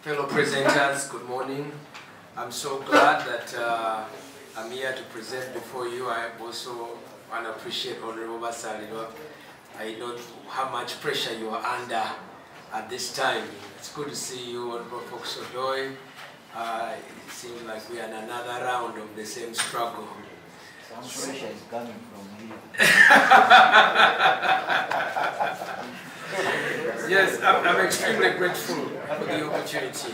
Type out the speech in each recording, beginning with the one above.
Fellow presenters, good morning. I'm so glad that I'm here to present before you. I also want to appreciate Honorable Basalirwa. I know how much pressure you are under at this time. It's good to see you, Honorable Fox Odoi. It seems like we are in another round of the same struggle. Some pressure is coming from here. Yes, I'm extremely grateful for the opportunity.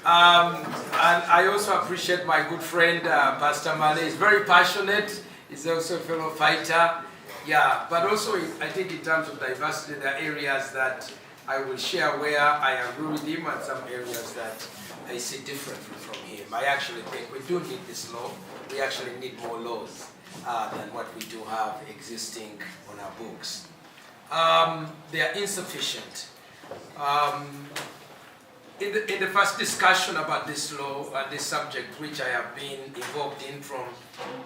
And I also appreciate my good friend, Pastor Male. He's very passionate. He's also a fellow fighter. Yeah, but also I think in terms of diversity, there are areas that I will share where I agree with him and some areas that I see differently from him. I actually think we do need this law. We actually need more laws than what we do have existing on our books. They are insufficient. In the first discussion about this law and this subject, which I have been involved in from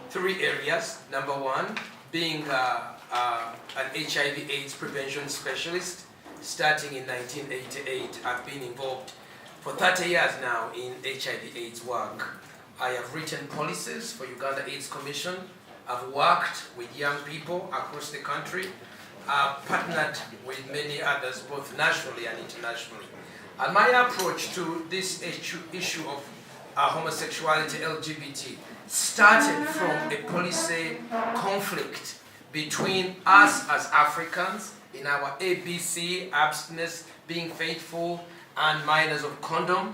three areas. Number one, being an HIV/AIDS prevention specialist, starting in 1988. I've been involved for 30 years now in HIV/AIDS work. I have written policies for Uganda AIDS Commission. I've worked with young people across the country. I've partnered with many others, both nationally and internationally. And my approach to this issue of homosexuality, LGBT, started from a policy conflict between us as Africans in our ABC, abstinence, being faithful, and minors of condom,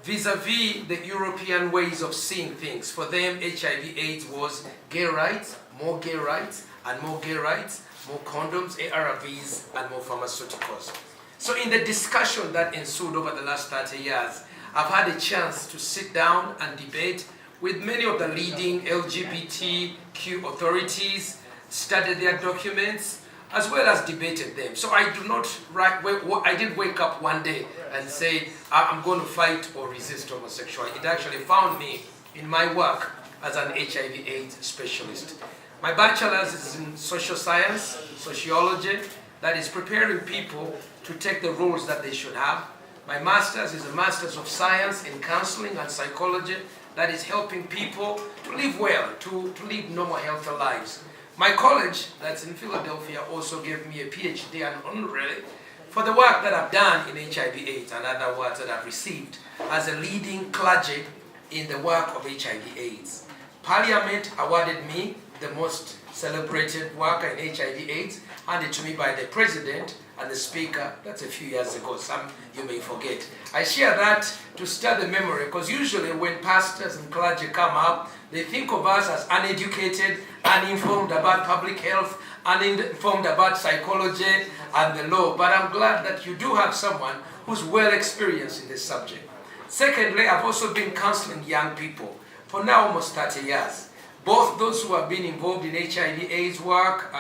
vis-a-vis the European ways of seeing things. For them, HIV/AIDS was gay rights, more gay rights, and more gay rights, more condoms, ARVs, and more pharmaceuticals. So in the discussion that ensued over the last 30 years, I've had a chance to sit down and debate with many of the leading LGBTQ authorities, studied their documents, as well as debated them. So I didn't wake up one day and say, I'm going to fight or resist homosexuality. It actually found me in my work as an HIV/AIDS specialist. My bachelor's is in social science, sociology, that is preparing people to take the roles that they should have. My master's is a master's of science in counseling and psychology, that is helping people to live well, to live normal, healthy lives. My college, that's in Philadelphia, also gave me a PhD and honorary for the work that I've done in HIV/AIDS and other awards that I've received as a leading clergy in the work of HIV/AIDS. Parliament awarded me the most celebrated worker in HIV/AIDS, handed to me by the President and the Speaker. That's a few years ago. Some you may forget. I share that to stir the memory, because usually when pastors and clergy come up, they think of us as uneducated, uninformed about public health, uninformed about psychology and the law. But I'm glad that you do have someone who's well experienced in this subject. Secondly, I've also been counseling young people for now almost 30 years. Both those who have been involved in HIV/AIDS work,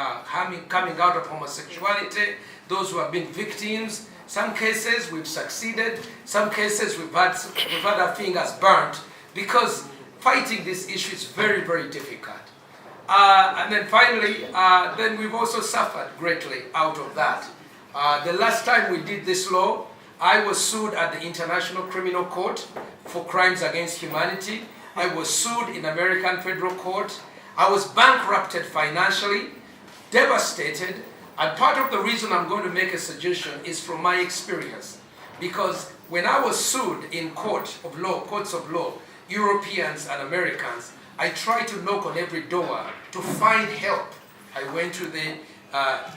coming out of homosexuality, those who have been victims. Some cases we've succeeded, some cases we've had our fingers burnt, because fighting this issue is very, very difficult. And then finally, then we've also suffered greatly out of that. The last time we did this law, I was sued at the International Criminal Court for crimes against humanity. I was sued in American Federal Court. I was bankrupted financially, devastated, and part of the reason I'm going to make a suggestion is from my experience. Because when I was sued in courts of law, Europeans and Americans, I tried to knock on every door to find help. I went to the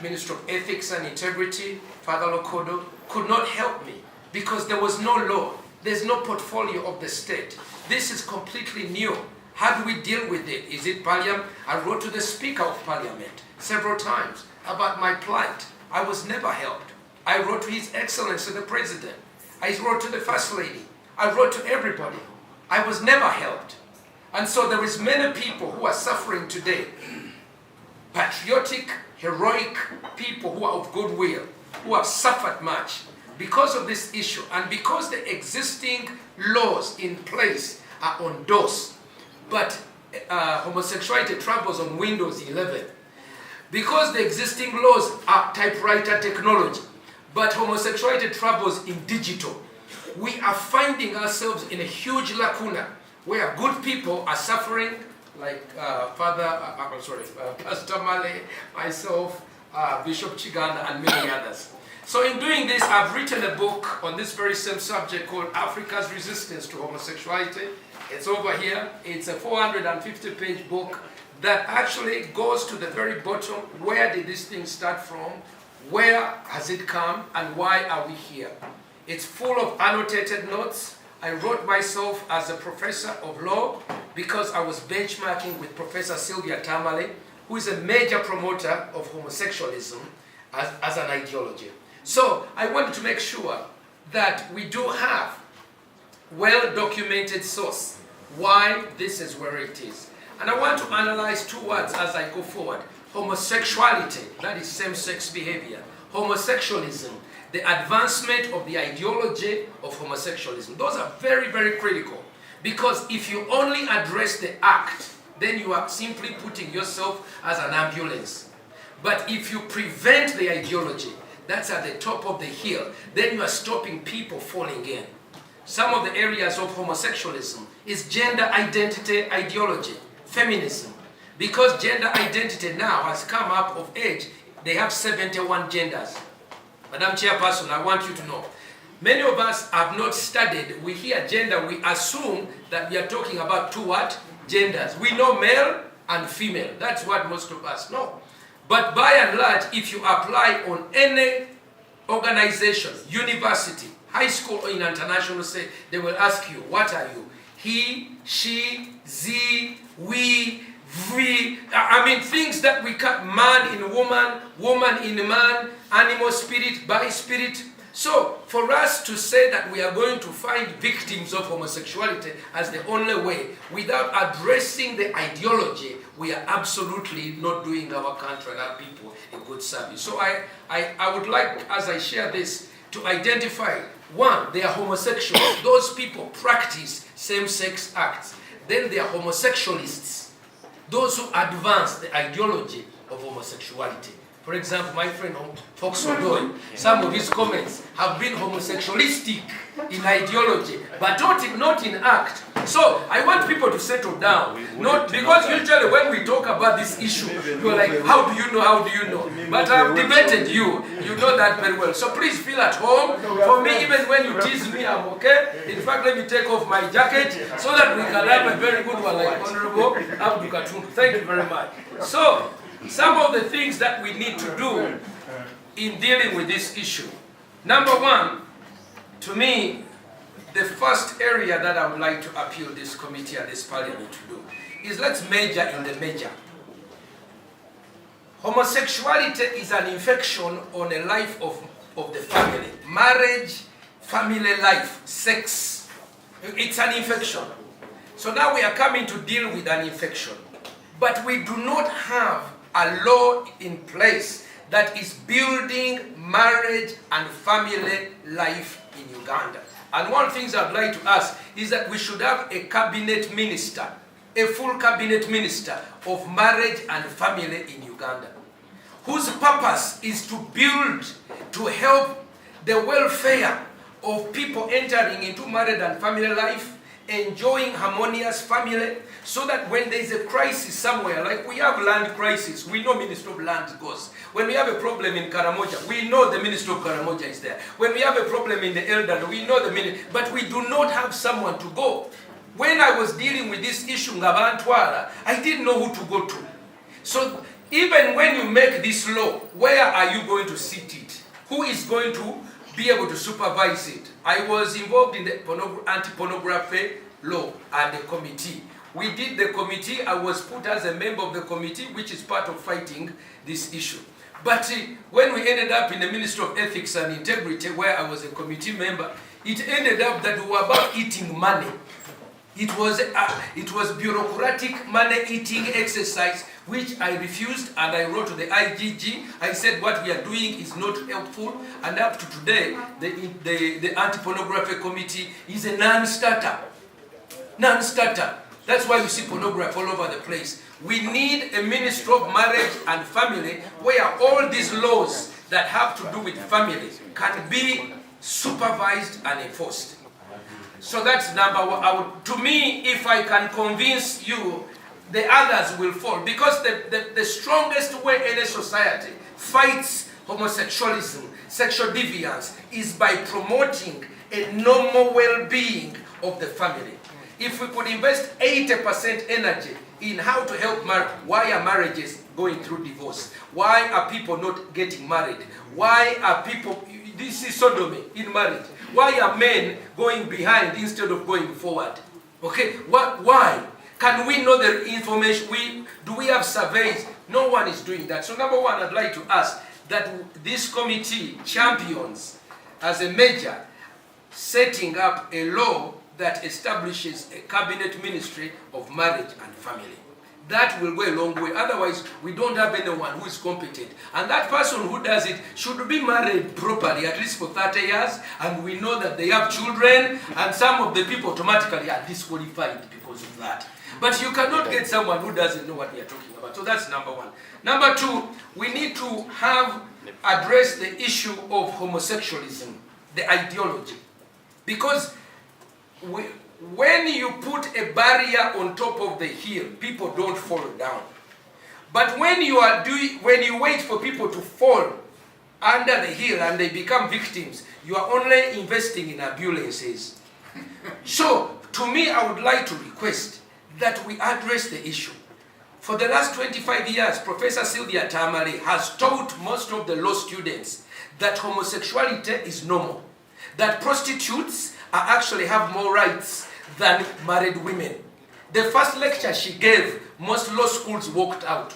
Minister of Ethics and Integrity, Father Lokodo, could not help me because there was no law. There's no portfolio of the state. This is completely new. How do we deal with it? Is it Parliament? I wrote to the Speaker of Parliament several times about my plight. I was never helped. I wrote to His Excellency the President. I wrote to the First Lady. I wrote to everybody. I was never helped. And so there is many people who are suffering today. Patriotic, heroic people who are of goodwill, who have suffered much because of this issue, and because the existing laws in place are on DOS, but homosexuality travels on Windows 11. Because the existing laws are typewriter technology, but homosexuality travels in digital. we are finding ourselves in a huge lacuna where good people are suffering, like Pastor Male, myself, Bishop Chiganda, and many others. So in doing this, I've written a book on this very same subject called Africa's Resistance to Homosexuality. It's over here. It's a 450-page book that actually goes to the very bottom. Where did this thing start from? Where has it come? And why are we here? It's full of annotated notes. I wrote myself as a professor of law because I was benchmarking with Professor Sylvia Tamale, who is a major promoter of homosexualism as an ideology. So I wanted to make sure that we do have well-documented source why this is where it is. And I want to analyze two words as I go forward. Homosexuality, that is same-sex behavior. Homosexualism, the advancement of the ideology of homosexualism. Those are very, very critical. Because if you only address the act, then you are simply putting yourself as an ambulance. But if you prevent the ideology, that's at the top of the hill, then you are stopping people falling in. Some of the areas of homosexualism is gender identity ideology, feminism. Because gender identity now has come up of age, they have 71 genders. Madam Chairperson, I want you to know, many of us have not studied. We hear gender, we assume that we are talking about two what? Genders. We know male and female. That's what most of us know. But by and large, if you apply on any organization, university, high school or in international state, they will ask you, what are you? He, she, ze, we, we. I mean, things that we cut, man in woman, woman in man, animal spirit, by spirit. So, for us to say that we are going to find victims of homosexuality as the only way, without addressing the ideology, we are absolutely not doing our country and our people a good service. So I would like, as I share this, to identify, one, they are homosexuals. Those people practice same-sex acts. Then they are homosexualists. Those who advance the ideology of homosexuality. For example, my friend Fox Odoy, some of his comments have been homosexualistic in ideology, but not in act. So I want people to settle down. Not because usually when we talk about this issue, you're like, how do you know, how do you know? But I've debated you. You know that very well. So please feel at home. For me, even when you tease me, I'm okay. In fact, let me take off my jacket so that we can have a very good one like Honorable Abdul Katundu. Thank you very much. So, some of the things that we need to do in dealing with this issue. Number one, to me, the first area that I would like to appeal this committee and this parliament to do is let's major in the major. Homosexuality is an infection on a life of the family. Marriage, family life, sex. It's an infection. So now we are coming to deal with an infection. But we do not have a law in place that is building marriage and family life in Uganda. And one of the things I'd like to ask is that we should have a cabinet minister, a full cabinet minister of marriage and family in Uganda, whose purpose is to build, to help the welfare of people entering into married and family life, enjoying harmonious family, so that when there is a crisis somewhere, like we have land crisis, we know Minister of Land goes. When we have a problem in Karamoja, we know the Minister of Karamoja is there. When we have a problem in the Elderly, we know the minister, but we do not have someone to go. When I was dealing with this issue, Ngabantwala, I didn't know who to go to. So even when you make this law, where are you going to sit it? Who is going to be able to supervise it? I was involved in the anti-pornography law and the committee. We did the committee. I was put as a member of the committee, which is part of fighting this issue. But when we ended up in the Ministry of Ethics and Integrity, where I was a committee member, it ended up that we were about eating money. It was bureaucratic money-eating exercise, which I refused, and I wrote to the IGG. I said what we are doing is not helpful, and up to today, the Anti-Pornography Committee is a non-starter. Non-starter. That's why we see pornography all over the place. We need a Ministry of Marriage and Family where all these laws that have to do with family can be supervised and enforced. So that's number one. To me, if I can convince you, the others will fall. Because the strongest way any society fights homosexualism, sexual deviance, is by promoting a normal well-being of the family. If we could invest 80% energy in how to help why are marriages going through divorce? Why are people not getting married? Why are people, this is sodomy in marriage. Why are men going behind instead of going forward? Okay, why? Can we know the information? Do we have surveys? No one is doing that. So number one, I'd like to ask that this committee champions as a measure setting up a law that establishes a cabinet ministry of marriage and family. That will go a long way. Otherwise, we don't have anyone who is competent. And that person who does it should be married properly, at least for 30 years, and we know that they have children, and some of the people automatically are disqualified because of that. But you cannot get someone who doesn't know what they are talking about. So that's number one. Number two, we need to address the issue of homosexualism, the ideology. Because when you put a barrier on top of the hill, people don't fall down. But when you wait for people to fall under the hill and they become victims, you are only investing in ambulances. So, to me, I would like to request that we address the issue. For the last 25 years, Professor Sylvia Tamale has taught most of the law students that homosexuality is normal, that prostitutes actually have more rights than married women. The first lecture she gave, most law schools walked out.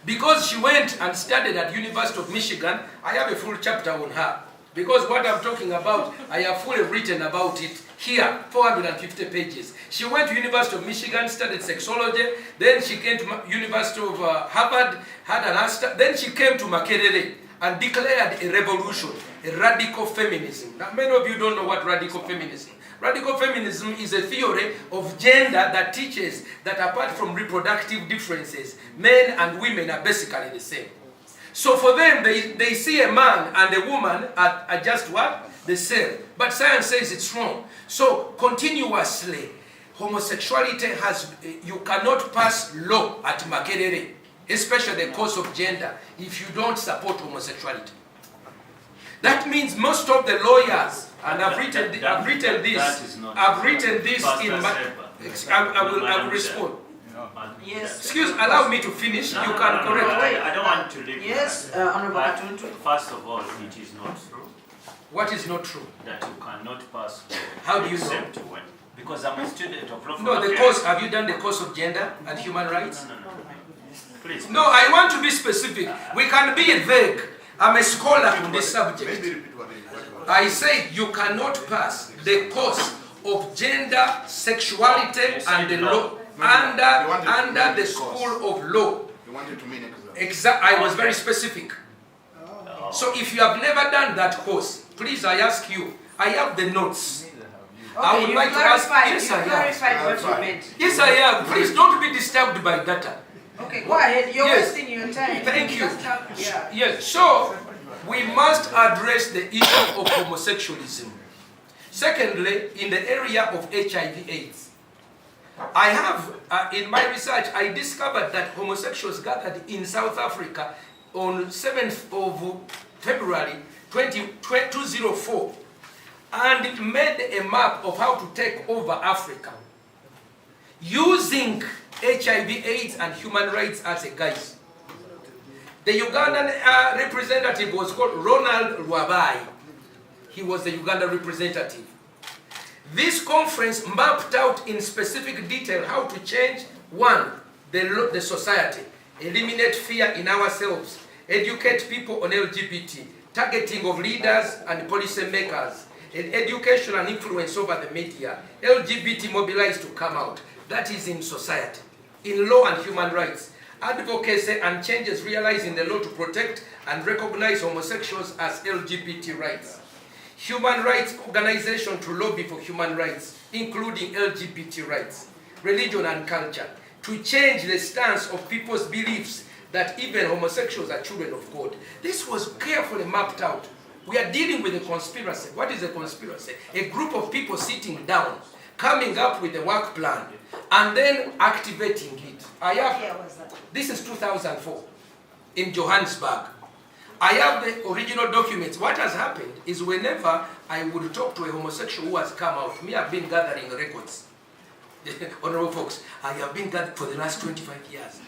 Because she went and studied at University of Michigan, I have a full chapter on her. Because what I'm talking about, I have fully written about it here, 450 pages. She went to University of Michigan, studied sexology, then she came to University of Harvard, had an master, then she came to Makerere and declared a revolution, a radical feminism. Now, many of you don't know what radical feminism is. Radical feminism is a theory of gender that teaches that apart from reproductive differences, men and women are basically the same. So for them, they see a man and a woman are just what? The same. But science says it's wrong. So continuously, homosexuality you cannot pass law at Makerere, especially the cause of gender, if you don't support homosexuality. That means most of the lawyers, and I've written this in my, I will respond. Yes. Excuse, allow me to finish. You can correct. I don't want to leave. Yes, Honorable Katuntu. First of all, it is not true. What is not true? That you cannot pass law. How do you know? Except when? Because I'm a student of law. No, the course. Have you done the course of gender and human rights? No. Please. No, I want to be specific. We can be vague. I'm a scholar on this subject. I say you cannot pass the course of gender, sexuality, and the law under the school of law. You wanted to mean I was very specific. So if you have never done that course, please, I ask you, I have the notes. I would like to ask. Yes, I clarified what you meant. Yes, I have. Please don't be disturbed by data. Okay, go ahead. You're wasting your time. Thank you. Yeah. Yes, so we must address the issue of homosexualism. Secondly, in the area of HIV/AIDS, I have, in my research, I discovered that homosexuals gathered in South Africa on 7th of February 2004 and made a map of how to take over Africa using HIV/AIDS and human rights as a guide. The Ugandan representative was called Ronald Rwabai. He was the Uganda representative. This conference mapped out in specific detail how to change, one, the society, eliminate fear in ourselves, educate people on LGBT, targeting of leaders and policy makers, and education and influence over the media, LGBT mobilized to come out. That is in society. In law and human rights, advocacy and changes realized in the law to protect and recognize homosexuals as LGBT rights. Human rights organization to lobby for human rights, including LGBT rights, religion and culture, to change the stance of people's beliefs that even homosexuals are children of God. This was carefully mapped out. We are dealing with a conspiracy. What is a conspiracy? A group of people sitting down, coming up with a work plan, and then activating it. This is 2004 in Johannesburg. I have the original documents. What has happened is whenever I would talk to a homosexual who has come out, me, I've been gathering records. Honorable folks, I have been gathering for the last 25 years.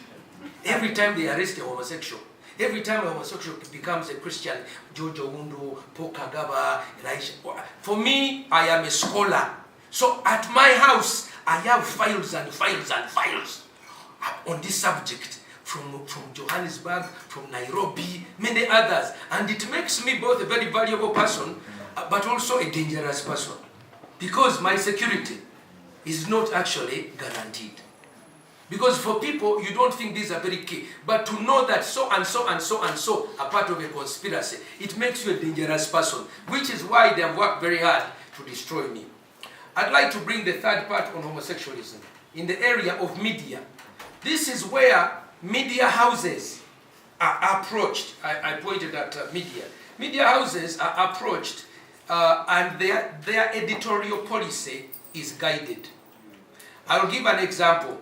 Every time they arrest a homosexual, every time a homosexual becomes a Christian, Jojo Undu, Paul Kagaba, Elisha. For me, I am a scholar. So at my house, I have files and files and files on this subject from Johannesburg, from Nairobi, many others. And it makes me both a very valuable person, but also a dangerous person. Because my security is not actually guaranteed. Because for people, you don't think these are very key. But to know that so and so and so and so are part of a conspiracy, it makes you a dangerous person, which is why they have worked very hard to destroy me. I'd like to bring the third part on homosexualism in the area of media. This is where media houses are approached. I pointed at media. Media houses are approached and their editorial policy is guided. I'll give an example.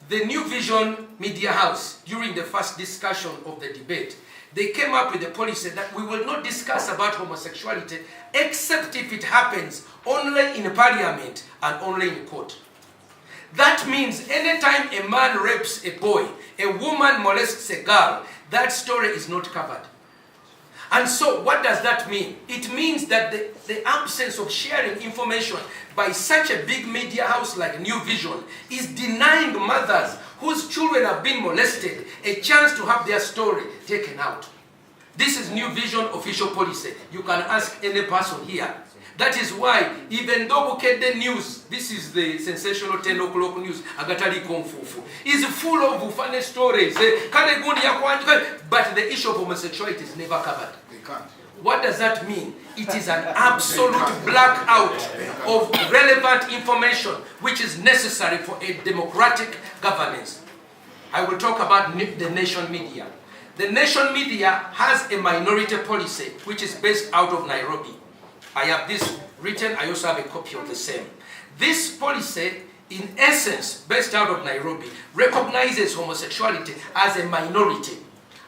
The New Vision Media House, during the first discussion of the debate, they came up with a policy that we will not discuss about homosexuality except if it happens only in parliament and only in court. That means anytime a man rapes a boy, a woman molests a girl, that story is not covered. And so what does that mean? It means that the absence of sharing information by such a big media house like New Vision is denying mothers whose children have been molested a chance to have their story taken out. This is New Vision official policy. You can ask any person here. That is why, even though Bukedde News, this is the sensational 10 o'clock news, Agatari Konfufu, is full of funny stories, but the issue of homosexuality is never covered. They can't. What does that mean? It is an absolute blackout of relevant information which is necessary for a democratic governance. I will talk about the Nation Media. The Nation Media has a minority policy which is based out of Nairobi. I have this written, I also have a copy of the same. This policy, in essence, based out of Nairobi, recognizes homosexuality as a minority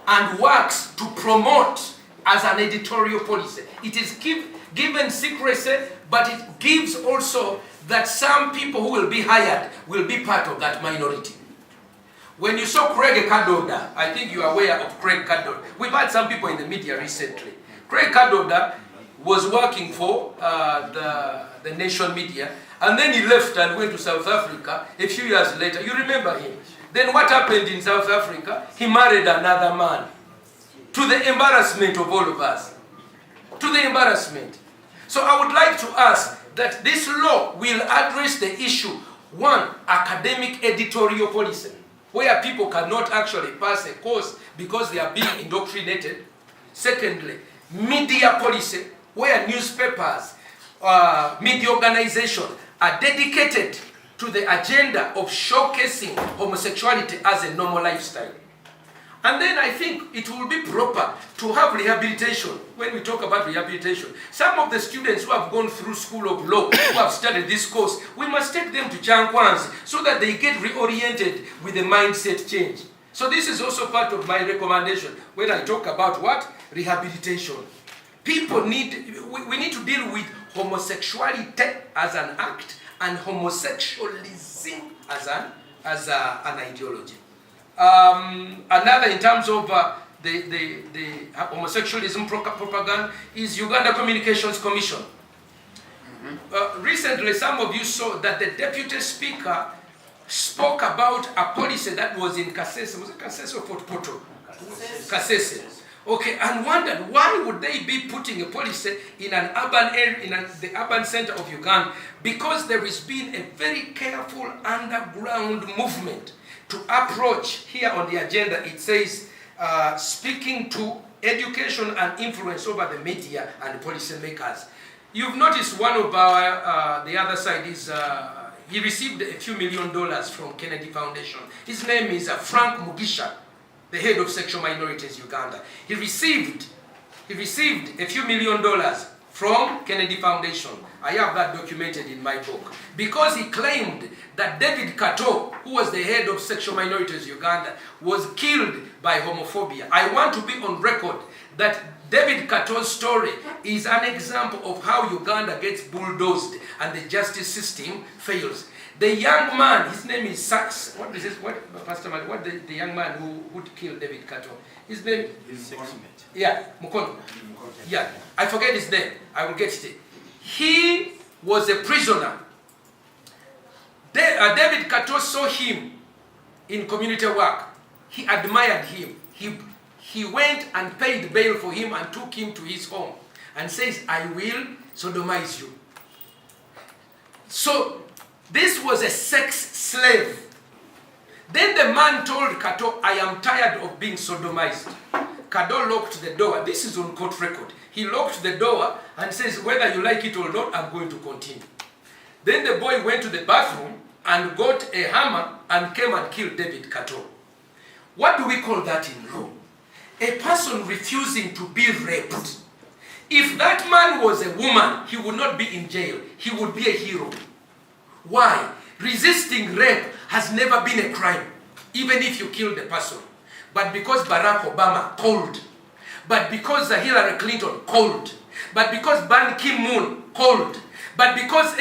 and works to promote as an editorial policy. It is given secrecy, but it gives also that some people who will be hired will be part of that minority. When you saw Craig Kadoda, I think you are aware of Craig Kadoda. We've had some people in the media recently. Craig Kadoda was working for the Nation Media, and then he left and went to South Africa a few years later. You remember him? Then what happened in South Africa? He married another man. To the embarrassment of all of us. To the embarrassment. So I would like to ask that this law will address the issue, one, academic editorial policy, where people cannot actually pass a course because they are being indoctrinated. Secondly, media policy, where newspapers, media organizations are dedicated to the agenda of showcasing homosexuality as a normal lifestyle. And then I think it will be proper to have rehabilitation. When we talk about rehabilitation, some of the students who have gone through School of Law, who have studied this course, we must take them to Chankwanzi so that they get reoriented with a mindset change. So this is also part of my recommendation when I talk about what? Rehabilitation. People need, we need to deal with homosexuality as an act and homosexualism as an ideology. Another in terms of the homosexualism propaganda is Uganda Communications Commission. Recently, some of you saw that the Deputy Speaker spoke about a policy that was in Kasese. Was it Kasese or Potpoto? Kasese. Okay, and wondered why would they be putting a policy in an urban area, in the urban center of Uganda? Because there has been a very careful underground movement to approach. Here on the agenda it says speaking to education and influence over the media and policy makers. You've noticed one of our, the other side is, he received a few $1 million from Kennedy Foundation. His name is Frank Mugisha, the head of Sexual Minorities Uganda. He received He received a few $1 million from Kennedy Foundation. I have that documented in my book. Because he claimed that David Kato, who was the head of Sexual Minorities Uganda, was killed by homophobia. I want to be on record that David Kato's story is an example of how Uganda gets bulldozed and the justice system fails. The young man, his name is Sachs. What is this? Pastor Mali, what the young man who killed David Kato? His name? Yeah, Mukono. Yeah, I forget his name. I will get it. He was a prisoner. David Kato saw him in community work. He admired him. He went and paid bail for him and took him to his home and says, I will sodomize you. So this was a sex slave. Then the man told Kato, I am tired of being sodomized. Kato locked the door. This is on court record. He locked the door and says, whether you like it or not, I'm going to continue. Then the boy went to the bathroom and got a hammer and came and killed David Kato. What do we call that in law? A person refusing to be raped. If that man was a woman, he would not be in jail. He would be a hero. Why? Resisting rape has never been a crime, even if you kill the person. But because Barack Obama called, but because Hillary Clinton called, but because Ban Ki-moon called, but because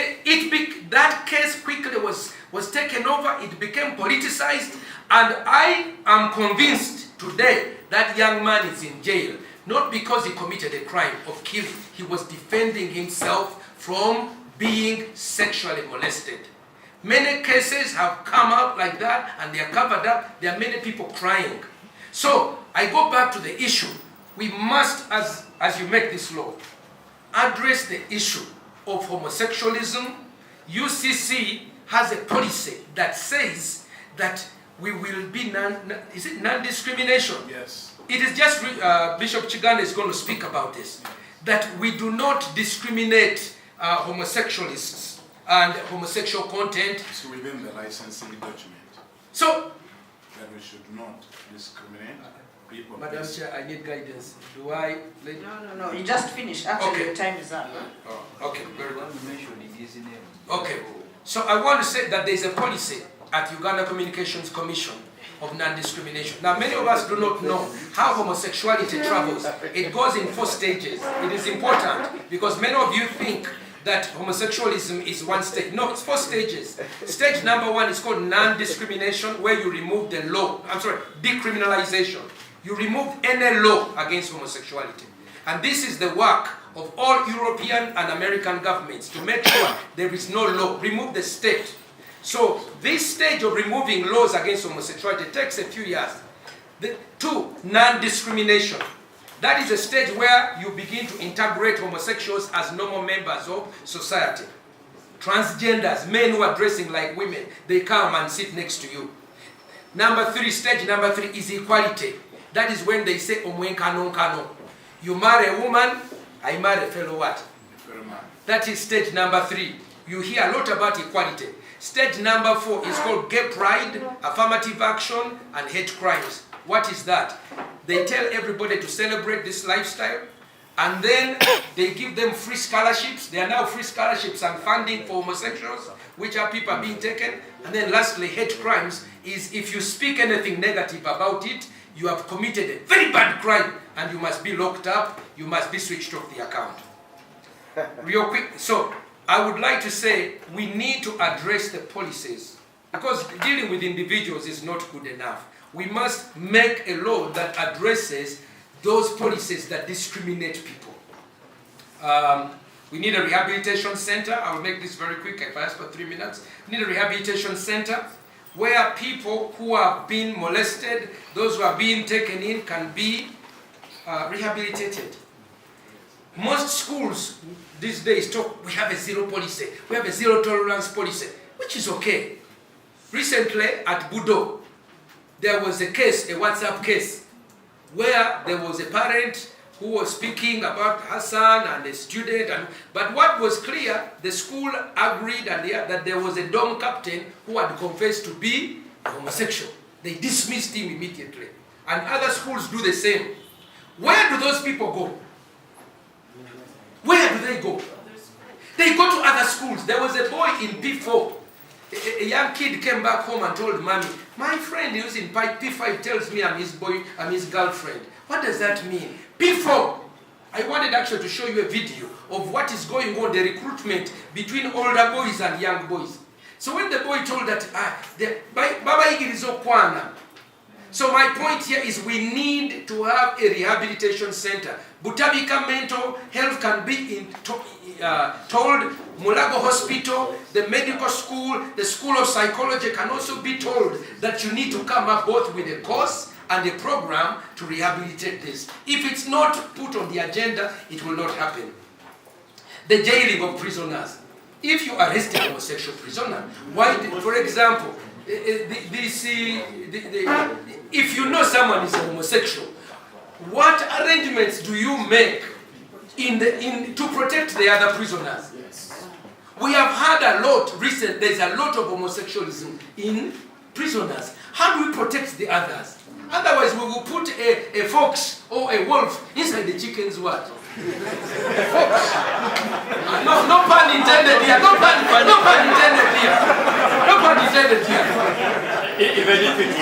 that case quickly was taken over, it became politicized, and I am convinced today that young man is in jail, not because he committed a crime of killing. He was defending himself from being sexually molested. Many cases have come out like that and they are covered up. There are many people crying. So I go back to the issue. We must, as you make this law, address the issue of homosexualism. UCC has a policy that says that we will be non-discrimination? Yes. It is just, Bishop Chiganda is going to speak about this, that we do not discriminate homosexualists and homosexual content. It's within the licensing document So, that we should not discriminate people. Madam Chair, I need guidance. Do I? No, you just finished. Actually, Okay. your time is up. Oh, okay, very well. His name. Okay, so I want to say that there is a policy at Uganda Communications Commission of non-discrimination. Now, many of us do not know how homosexuality travels. It goes in 4 stages. It is important because many of you think that homosexualism is one stage. No, it's 4 stages. Stage number 1 is called non-discrimination, where you remove the law. Decriminalization. You remove any law against homosexuality. And this is the work of all European and American governments to make sure there is no law. Remove the state. So this stage of removing laws against homosexuality takes a few years. 2, non-discrimination. That is a stage where you begin to integrate homosexuals as normal members of society. Transgenders, men who are dressing like women, they come and sit next to you. Stage number 3 is equality. That is when they say, omwenkano. You marry a woman, I marry a fellow what? That is stage number 3. You hear a lot about equality. Stage number 4 is called gay pride, affirmative action, and hate crimes. What is that? They tell everybody to celebrate this lifestyle, and then they give them free scholarships. There are now free scholarships and funding for homosexuals, which are people being taken. And then lastly, hate crimes is if you speak anything negative about it, you have committed a very bad crime, and you must be locked up, you must be switched off the account. Real quick, so I would like to say we need to address the policies, because dealing with individuals is not good enough. We must make a law that addresses those policies that discriminate people. We need a rehabilitation center. I will make this very quick if I ask for 3 minutes. We need a rehabilitation center where people who have been molested, those who are being taken in, can be rehabilitated. Most schools these days talk, we have a zero policy, we have a zero tolerance policy, which is okay. Recently at Budo, there was a case, a WhatsApp case, where there was a parent who was speaking about her son and a student, but what was clear, the school agreed that there was a dorm captain who had confessed to be homosexual. They dismissed him immediately. And other schools do the same. Where do those people go? Where do they go? They go to other schools. There was a boy in P4. A young kid came back home and told mommy, my friend who's in P5 tells me I'm his girlfriend. What does that mean? P4. I wanted actually to show you a video of what is going on, the recruitment between older boys and young boys. So when the boy told that, Baba Igirizo Kwana. So my point here is we need to have a rehabilitation center. Butabika mental health can be told, Mulago Hospital, the medical school, the School of Psychology can also be told that you need to come up both with a course and a program to rehabilitate this. If it's not put on the agenda, it will not happen. The jailing of prisoners. If you arrest a homosexual prisoner, why, for example, if you know someone is a homosexual, what arrangements do you make to protect the other prisoners? Yes. We have had a lot recently. There's a lot of homosexualism in prisoners. How do we protect the others? Otherwise, we will put a fox or a wolf inside the chicken's what? A fox. No pun intended here. No pun intended here. No pun intended here. Even if it was.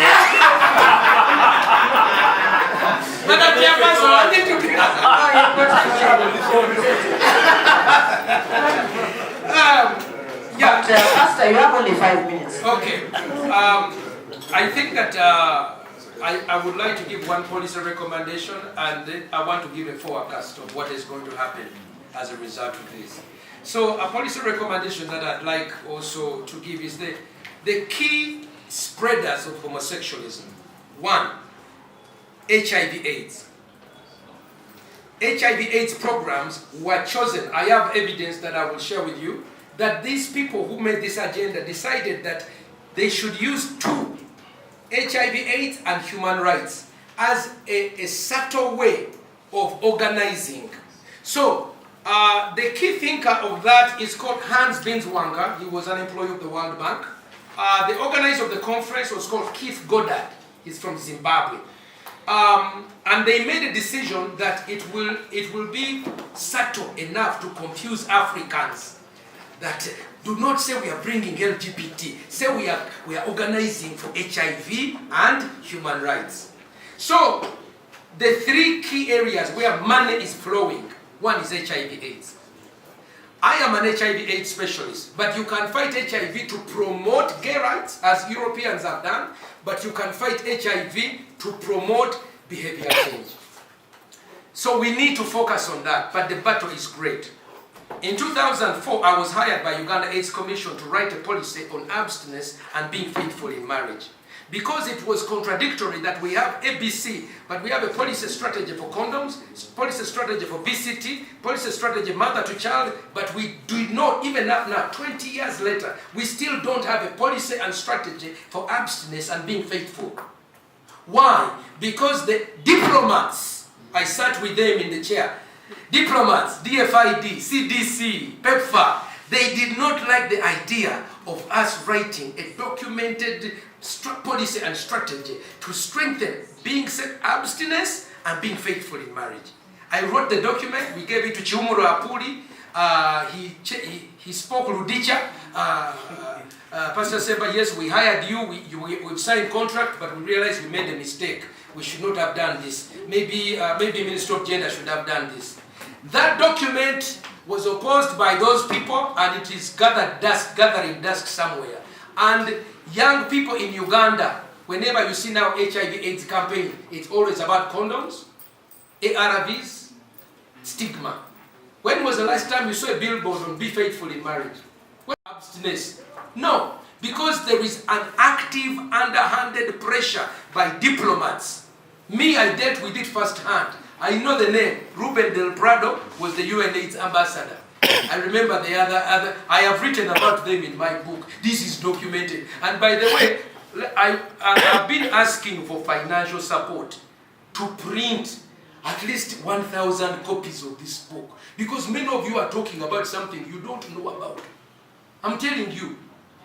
But I'm here, so I need to be. Yeah. Pastor, you have only 5 minutes. Okay. I think that I would like to give one policy recommendation, and then I want to give a forecast of what is going to happen as a result of this. So a policy recommendation that I'd like also to give is the key spreaders of homosexualism. 1, HIV/AIDS. HIV/AIDS programs were chosen. I have evidence that I will share with you that these people who made this agenda decided that they should use 2, HIV/AIDS and human rights, as a subtle way of organizing. So the key thinker of that is called Hans Binswanger. He was an employee of the World Bank. The organizer of the conference was called Keith Goddard. He's from Zimbabwe. And they made a decision that it will be subtle enough to confuse Africans. That do not say we are bringing LGBT. Say we are organizing for HIV and human rights. So the 3 key areas where money is flowing. 1 is HIV/AIDS. I am an HIV/AIDS specialist, but you can fight HIV to promote gay rights, as Europeans have done, but you can fight HIV to promote behavior change. So we need to focus on that, but the battle is great. In 2004, I was hired by Uganda AIDS Commission to write a policy on abstinence and being faithful in marriage. Because it was contradictory that we have ABC, but we have a policy strategy for condoms, policy strategy for BCT, policy strategy mother to child, but we do not, even now, 20 years later, we still don't have a policy and strategy for abstinence and being faithful. Why? Because the diplomats, I sat with them in the chair, diplomats, DFID, CDC, PEPFAR, they did not like the idea of us writing a documented policy and strategy to strengthen being abstinence and being faithful in marriage. I wrote the document, we gave it to Chiumuro Apuri, he spoke Ludicha, Pastor Seba, yes, we hired you, we've signed contract, but we realized we made a mistake. We should not have done this. Maybe Minister of Gender should have done this. That document was opposed by those people, and it is gathering dust somewhere. And young people in Uganda, whenever you see now HIV/AIDS campaign, it's always about condoms, ARVs, stigma. When was the last time you saw a billboard on be faithful in marriage? What abstinence? No, because there is an active, underhanded pressure by diplomats. Me, I dealt with it firsthand. I know the name. Ruben Del Prado was the UNAIDS ambassador. I remember the other, I have written about them in my book. This is documented. And by the way, I have been asking for financial support to print at least 1,000 copies of this book. Because many of you are talking about something you don't know about. I'm telling you.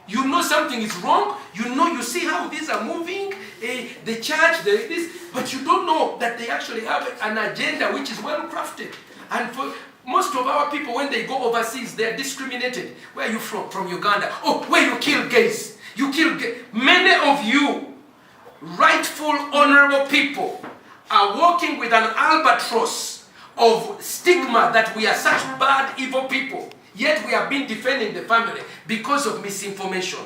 You know something is wrong, you see how these are moving, the church, this, but you don't know that they actually have an agenda which is well crafted. And Most of our people, when they go overseas, they are discriminated. Where are you from? From Uganda. Oh, where you kill gays. You kill gays. Many of you, rightful, honorable people, are walking with an albatross of stigma that we are such bad, evil people. Yet we have been defending the family because of misinformation.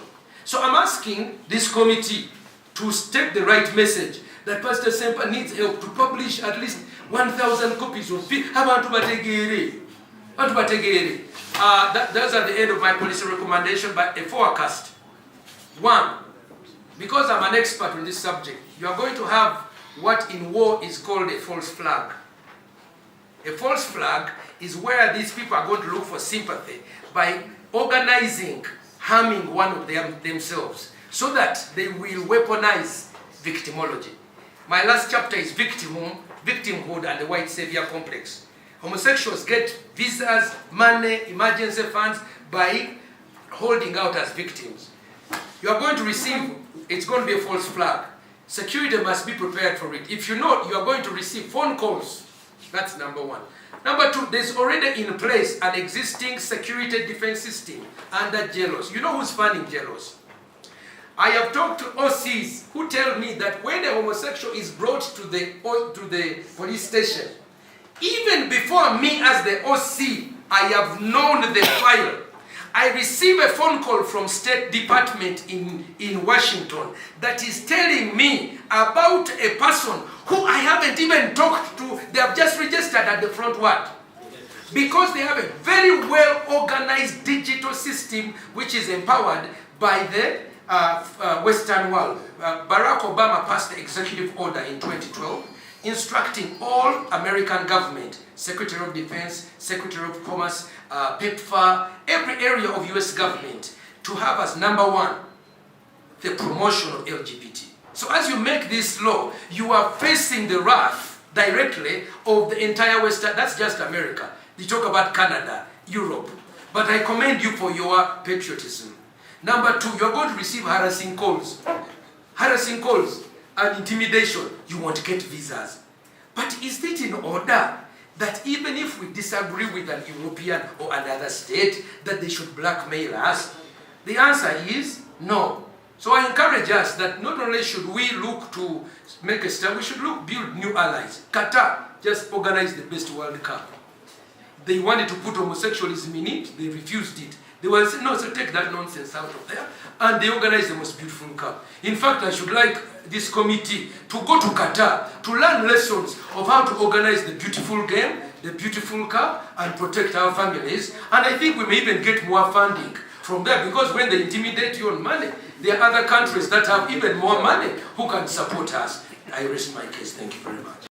So I'm asking this committee to take the right message that Pastor Semper needs help to publish at least 1,000 copies of Abantu Bategere. Those are the end of my policy recommendation, but a forecast. One, because I'm an expert on this subject, you are going to have what in war is called a false flag. A false flag is where these people are going to look for sympathy by organizing, harming one of them themselves, so that they will weaponize victimology. My last chapter is victimhood and the white savior complex. Homosexuals get visas, money, emergency funds by holding out as victims. You are going to receive, it's going to be a false flag. Security must be prepared for it. If you know you are going to receive phone calls, that's number one. Number two, there's already in place an existing security defense system under JELOS. You know who's funding JELOS? I have talked to OCs who tell me that when a homosexual is brought to the police station, even before me as the OC, I have known the file. I receive a phone call from State Department in Washington that is telling me about a person who I haven't even talked to. They have just registered at the front ward. Because they have a very well organized digital system which is empowered by the Western world. Barack Obama passed the executive order in 2012 instructing all American government, Secretary of Defense, Secretary of Commerce, PEPFAR, every area of US government to have as number one the promotion of LGBT. So as you make this law, you are facing the wrath directly of the entire Western, that's just America. You talk about Canada, Europe. But I commend you for your patriotism. Number two, you're going to receive harassing calls. Harassing calls and intimidation. You won't get visas. But is it in order that even if we disagree with an European or another state, that they should blackmail us? The answer is no. So I encourage us that not only should we look to make a step, we should build new allies. Qatar just organized the best World Cup. They wanted to put homosexualism in it, they refused it. They were saying, no, so take that nonsense out of there. And they organized the most beautiful cup. In fact, I should like this committee to go to Qatar to learn lessons of how to organize the beautiful game, the beautiful cup, and protect our families. And I think we may even get more funding from there, because when they intimidate you on money, there are other countries that have even more money who can support us. I rest my case. Thank you very much.